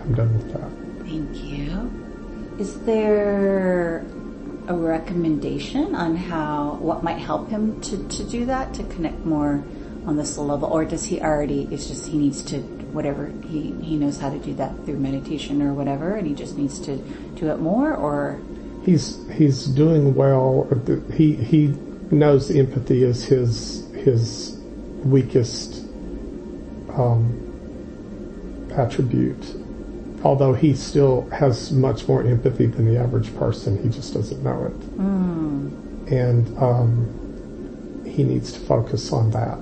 I'm done with that. Thank you. Is there a recommendation on what might help him to do that, to connect more on the soul level? Or does he already, it's just he needs to, whatever, he knows how to do that through meditation or whatever, and he just needs to do it more? Or he's doing well. He knows empathy is his weakest attribute. Although he still has much more empathy than the average person, he just doesn't know it. And he needs to focus on that.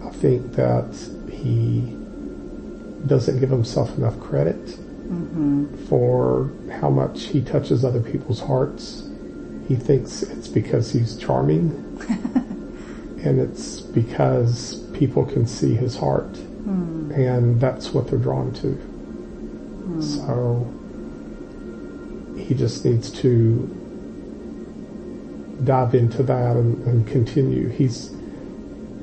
I think that he doesn't give himself enough credit for how much he touches other people's hearts. He thinks it's because he's charming, and it's because people can see his heart, and that's what they're drawn to. So he just needs to dive into that and continue. He's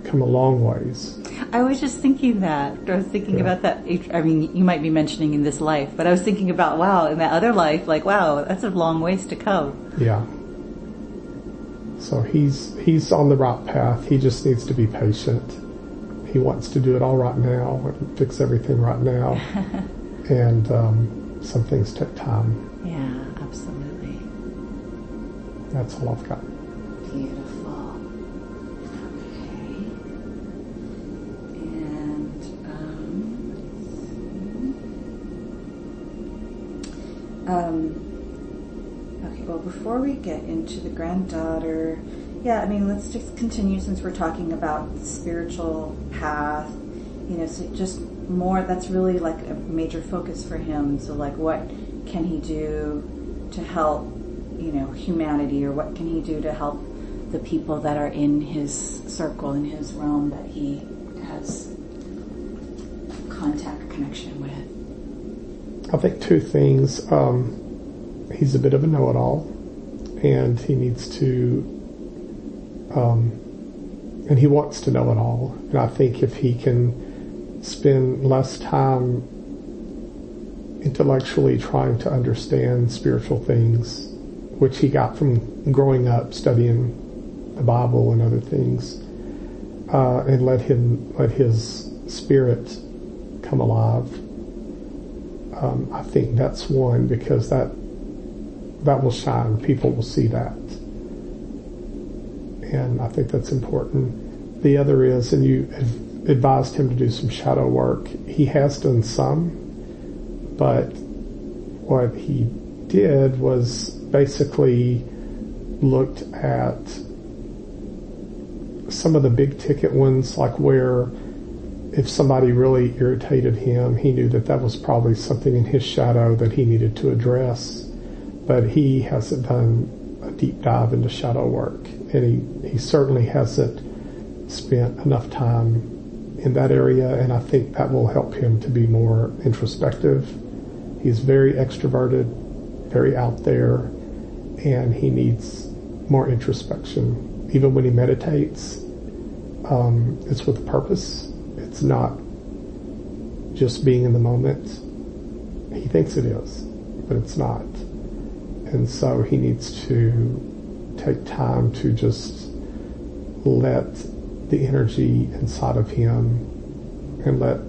come a long ways. I was just thinking that. I was thinking about that. I mean, you might be mentioning in this life, but I was thinking about, wow, in that other life, like, wow, that's a long ways to come. Yeah. So he's on the right path. He just needs to be patient. He wants to do it all right now and fix everything right now. And some things take time. Yeah, absolutely. That's all I've got. Beautiful. Okay. And okay, well, before we get into the granddaughter, I mean, let's just continue, since we're talking about the spiritual path, so just more, that's really like a major focus for him. So like, what can he do to help, humanity, or what can he do to help the people that are in his circle, in his realm, that he has contact, connection with? I think two things. He's a bit of a know-it-all, and he needs to, and he wants to know it all. And I think if he can spend less time intellectually trying to understand spiritual things, which he got from growing up studying the Bible and other things, and let his spirit come alive. I think that's one, because that will shine. People will see that, and I think that's important. The other is, and you have advised him to do some shadow work. He has done some, but what he did was basically looked at some of the big ticket ones, like where if somebody really irritated him, he knew that was probably something in his shadow that he needed to address. But he hasn't done a deep dive into shadow work, and he certainly hasn't spent enough time in that area, and I think that will help him to be more introspective. He's very extroverted, very out there, and he needs more introspection. Even when he meditates, it's with a purpose. It's not just being in the moment. He thinks it is, but it's not. And so he needs to take time to just let the energy inside of him and let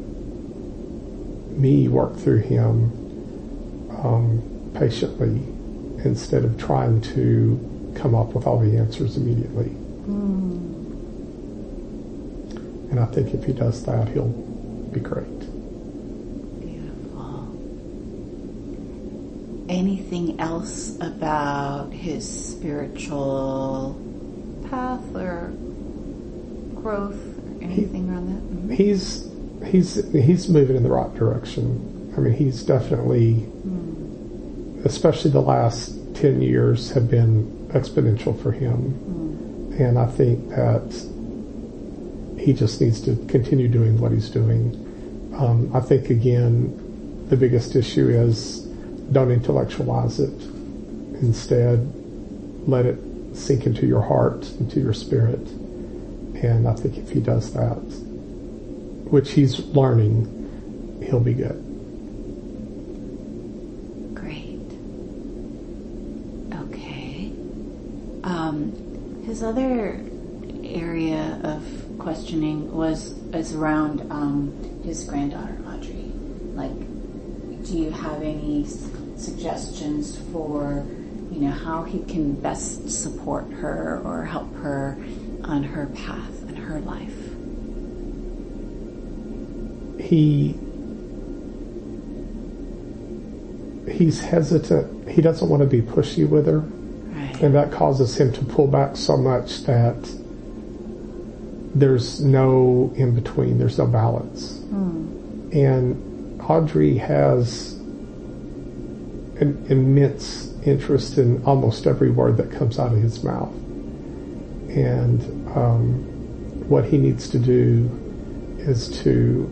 me work through him patiently, instead of trying to come up with all the answers immediately. And I think if he does that, he'll be great. Beautiful. Anything else about his spiritual path or growth, or anything around that? Mm-hmm. He's moving in the right direction. I mean, he's definitely, especially the last 10 years have been exponential for him. And I think that he just needs to continue doing what he's doing. I think, again, the biggest issue is don't intellectualize it. Instead, let it sink into your heart, into your spirit. And I think if he does that, which he's learning, he'll be good. His other area of questioning is around his granddaughter Audrey. Like, do you have any suggestions for, how he can best support her or help her on her path in her life? He's hesitant. He doesn't want to be pushy with her. Right. And that causes him to pull back so much that there's no in between, there's no balance. And Audrey has an immense interest in almost every word that comes out of his mouth. And what he needs to do is to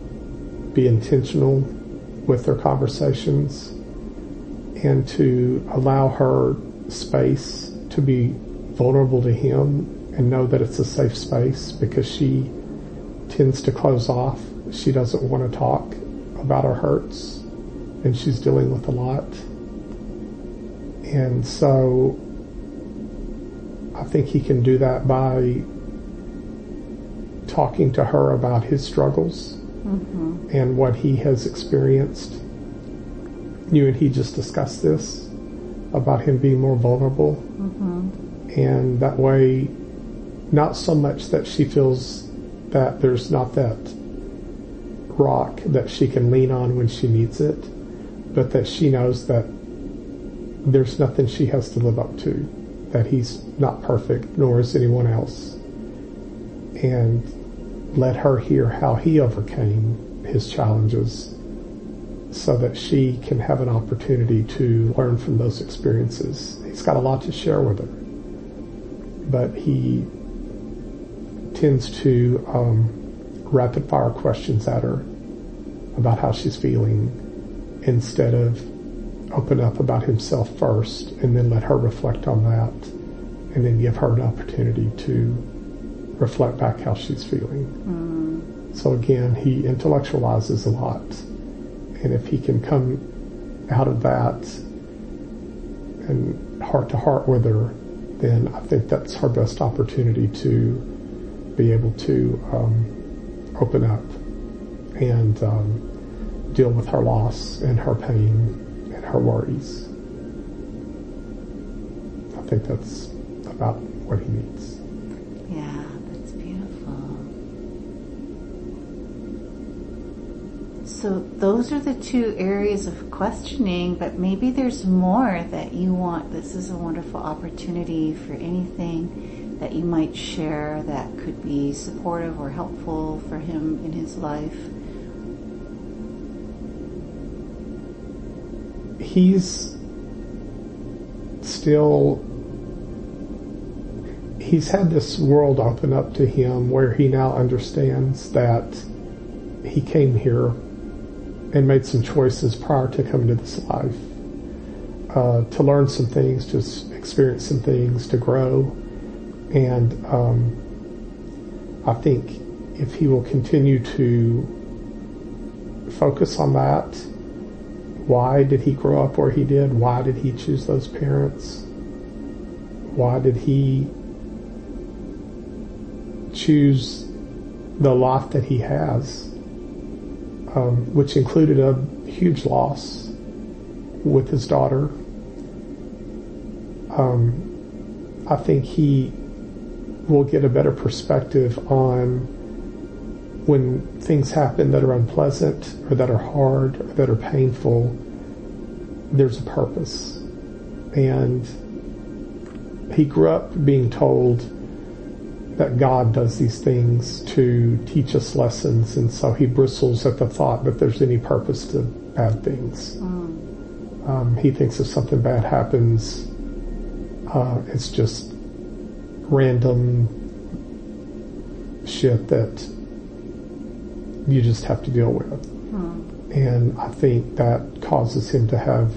be intentional with their conversations and to allow her space to be vulnerable to him and know that it's a safe space, because she tends to close off. She doesn't want to talk about her hurts, and she's dealing with a lot. And so I think he can do that by talking to her about his struggles and what he has experienced. You and he just discussed this, about him being more vulnerable. And that way, not so much that she feels that there's not that rock that she can lean on when she needs it, but that she knows that there's nothing she has to live up to, that he's not perfect, nor is anyone else. And let her hear how he overcame his challenges, so that she can have an opportunity to learn from those experiences. He's got a lot to share with her, but he tends to rapid fire questions at her about how she's feeling, instead of open up about himself first and then let her reflect on that, and then give her an opportunity to reflect back how she's feeling. So again, he intellectualizes a lot. And if he can come out of that and heart to heart with her, then I think that's her best opportunity to be able to open up and deal with her loss and her pain and her worries. I think that's about what he needs. Yeah, that's beautiful. So those are the two areas of questioning, but maybe there's more that you want. This is a wonderful opportunity for anything that you might share that could be supportive or helpful for him in his life. He's had this world open up to him where he now understands that he came here and made some choices prior to coming to this life, to learn some things, to experience some things, to grow. And I think if he will continue to focus on that, why did he grow up where he did? Why did he choose those parents? Why did he choose the life that he has, which included a huge loss with his daughter? I think he will get a better perspective on when things happen that are unpleasant or that are hard or that are painful. There's a purpose. And he grew up being told that God does these things to teach us lessons, and so he bristles at the thought that there's any purpose to bad things. He thinks if something bad happens, it's just random shit that you just have to deal with. And I think that causes him to have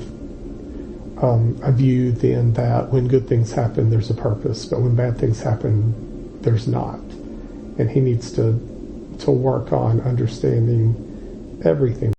a view then that when good things happen, there's a purpose, but when bad things happen, there's not. And he needs to work on understanding everything